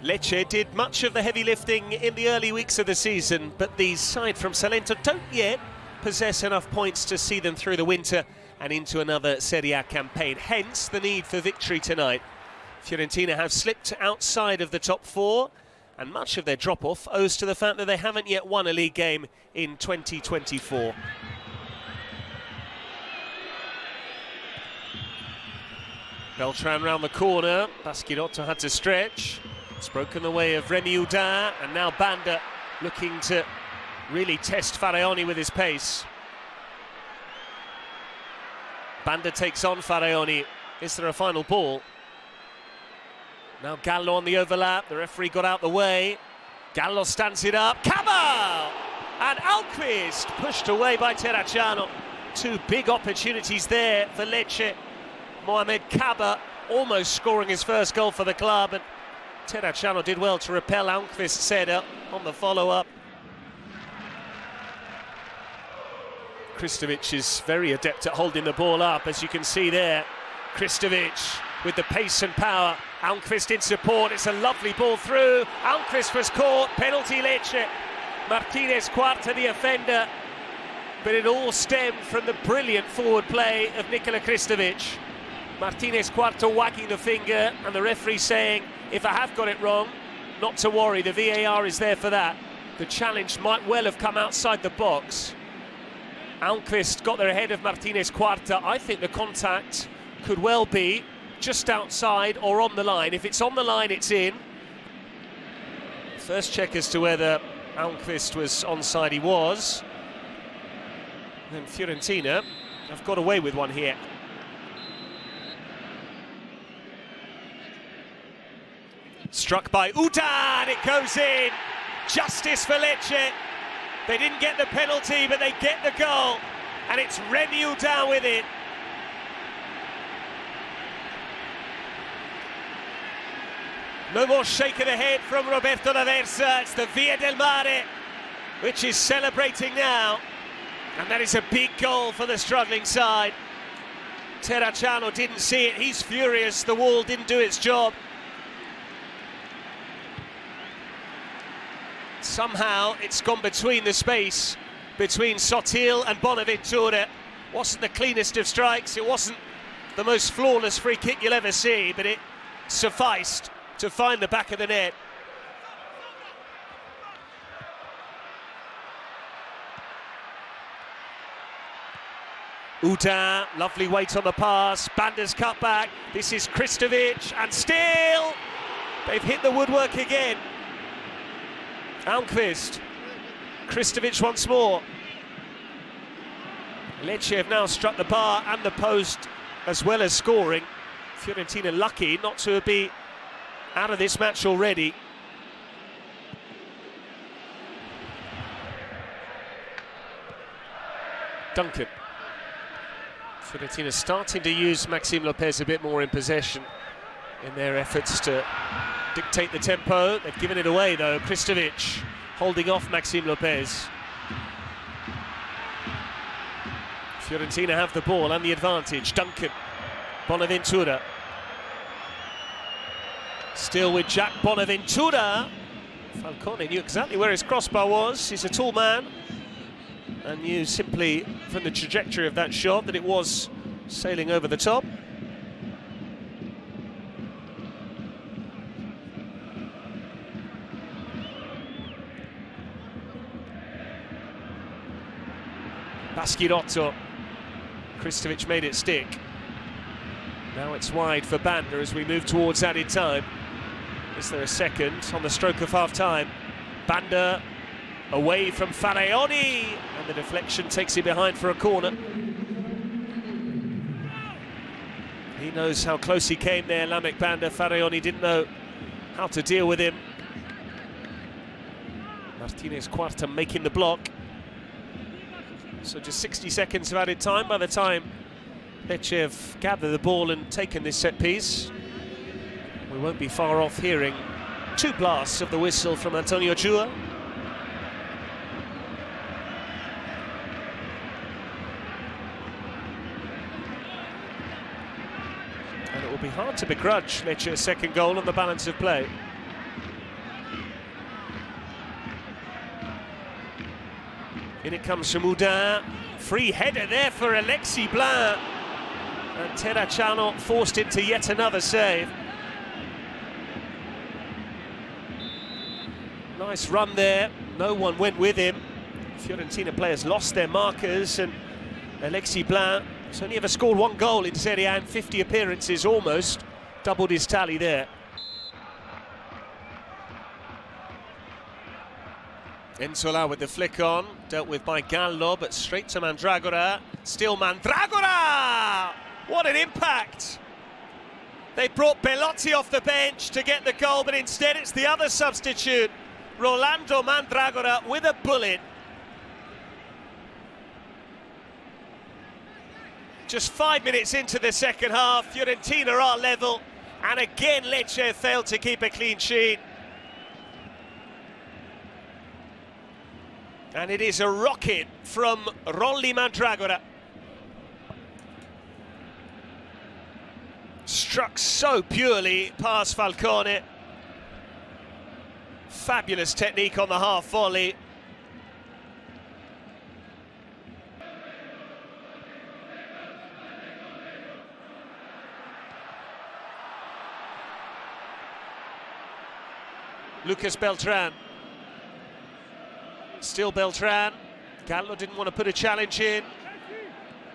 Leche did much of the heavy lifting in the early weeks of the season, but the side from Salento don't yet possess enough points to see them through the winter and into another Serie A campaign, hence the need for victory tonight. Fiorentina have slipped outside of the top four, and much of their drop-off owes to the fact that they haven't yet won a league game in 2024. Beltran round the corner, Basquirotto had to stretch. It's broken the way of Rémi Houdin, and now Banda looking to really test Faraoni with his pace. Banda takes on Faraoni. Is there a final ball? Now Gallo on the overlap, the referee got out the way. Gallo stands it up, Caba! And Alquist pushed away by Terracciano. Two big opportunities there for Lecce. Mohamed Caba almost scoring his first goal for the club, and Terracciano did well to repel Alquist's header on the follow-up. Kristovic is very adept at holding the ball up, as you can see there. Kristovic with the pace and power. Alquist in support, it's a lovely ball through. Alquist was caught, penalty Lecce. Martinez Quarta the offender, but it all stemmed from the brilliant forward play of Nikola Kristovic. Martinez Quarta wagging the finger, and the referee saying, if I have got it wrong, not to worry, the VAR is there for that. The challenge might well have come outside the box. Alquist got there ahead of Martinez Quarta. I think the contact could well be just outside or on the line. If it's on the line, it's in. First check as to whether Alquist was onside, he was. And Fiorentina have got away with one here. Struck by Houdin, it goes in. Justice for Lecce. They didn't get the penalty, but they get the goal. And it's Rémi Houdin with it. No more shake of the head from Roberto Laversa. It's the Via del Mare, which is celebrating now. And that is a big goal for the struggling side. Terracciano didn't see it. He's furious. The wall didn't do its job. Somehow it's gone between the space between Sotil and Bonaventura. Wasn't the cleanest of strikes, it wasn't the most flawless free kick you'll ever see, but it sufficed to find the back of the net. Houdin, lovely weight on the pass, Banda's cut back, this is Kristovic, and still they've hit the woodwork again. Alquist, Kristovic once more. Lecce have now struck the bar and the post as well as scoring. Fiorentina lucky not to be out of this match already. Duncan. Fiorentina starting to use Maxime Lopez a bit more in possession in their efforts to dictate the tempo. They've given it away though. Kristovic holding off Maxime Lopez. Fiorentina have the ball and the advantage. Duncan, Bonaventura. Still with Jack Bonaventura. Falcone knew exactly where his crossbar was. He's a tall man and knew simply from the trajectory of that shot that it was sailing over the top. Basquirotto. Kristovic made it stick. Now it's wide for Banda as we move towards added time. Is there a second on the stroke of half-time? Banda away from Faraoni, and the deflection takes it behind for a corner. He knows how close he came there, Lamek Banda. Faraoni didn't know how to deal with him. Martinez Quarta making the block. So just 60 seconds of added time by the time Lecce have gathered the ball and taken this set piece. We won't be far off hearing two blasts of the whistle from Antonio Chua. And it will be hard to begrudge Lecce a second goal on the balance of play. In it comes from Udin. Free header there for Alexis Blanc. And Terracciano forced into yet another save. Nice run there. No one went with him. Fiorentina players lost their markers, and Alexis Blanc has only ever scored one goal in Serie A in 50 appearances, almost doubled his tally there. Enzola with the flick on, dealt with by Gallo, but straight to Mandragora. Still Mandragora! What an impact! They brought Belotti off the bench to get the goal, but instead it's the other substitute, Rolando Mandragora, with a bullet. Just 5 minutes into the second half, Fiorentina are level, and again Lecce failed to keep a clean sheet. And it is a rocket from Rolly Mandragora. Struck so purely past Falcone. Fabulous technique on the half volley. Lucas Beltran. Still Beltran. Gallo didn't want to put a challenge in.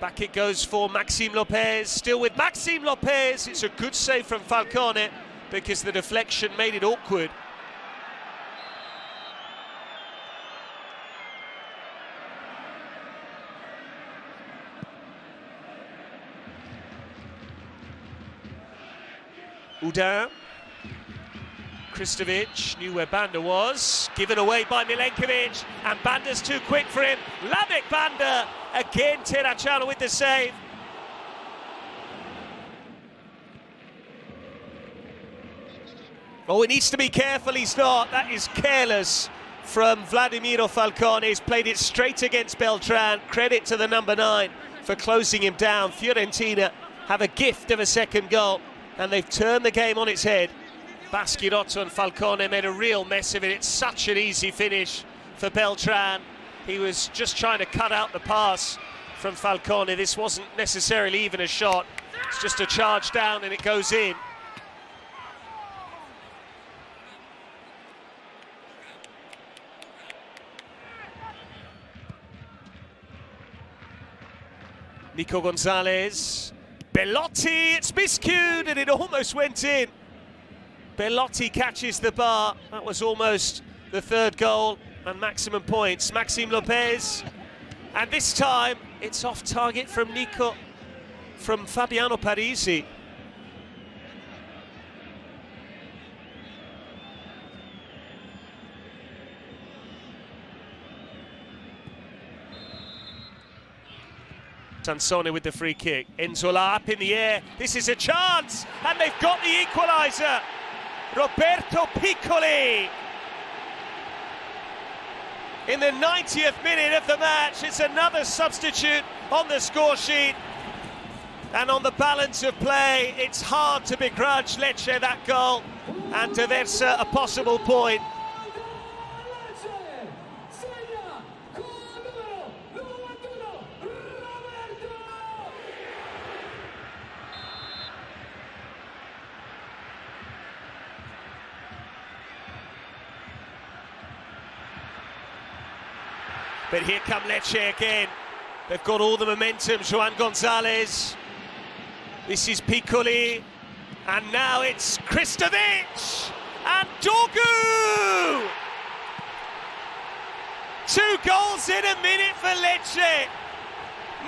Back it goes for Maxime Lopez. Still with Maxime Lopez. It's a good save from Falcone because the deflection made it awkward. Udin. Kristovic knew where Banda was, given away by Milenkovic, and Banda's too quick for him. Lavic Banda, again Terracciano with the save. Oh, he needs to be careful, he's not. That is careless from Vladimiro Falcone. He's played it straight against Beltran. Credit to the number 9 for closing him down. Fiorentina have a gift of a second goal, and they've turned the game on its head. Baschirotto and Falcone made a real mess of it. It's such an easy finish for Beltran. He was just trying to cut out the pass from Falcone. This wasn't necessarily even a shot. It's just a charge down and it goes in. Nico Gonzalez. Belotti, it's miscued and it almost went in. Belotti catches the bar. That was almost the third goal and maximum points. Maxime Lopez. And this time, it's off target from Fabiano Parisi. Sansone with the free kick. Enzola up in the air. This is a chance, and they've got the equaliser. Roberto Piccoli. In the 90th minute of the match, it's another substitute on the score sheet. And on the balance of play, it's hard to begrudge Lecce that goal and to Versa a possible point. But here come Lecce again. They've got all the momentum. Joan Gonzalez. This is Piccoli. And now it's Kristovic and Dorgu! 2 goals in a minute for Lecce.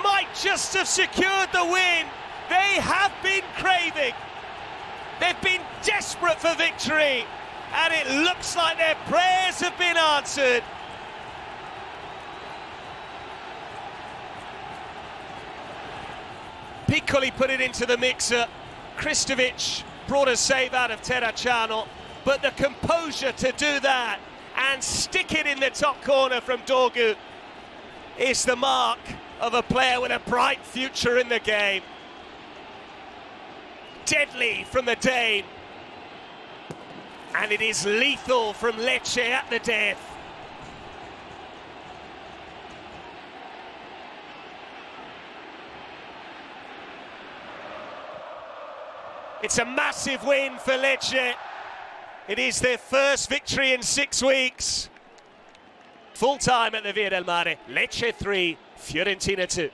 Might just have secured the win. They have been craving. They've been desperate for victory. And it looks like their prayers have been answered. Piccoli put it into the mixer. Kristovic brought a save out of Terracciano, but the composure to do that and stick it in the top corner from Dorgu is the mark of a player with a bright future in the game. Deadly from the Dane. And it is lethal from Lecce at the death. It's a massive win for Lecce. It is their first victory in 6 weeks. Full time at the Via del Mare. Lecce 3, Fiorentina 2.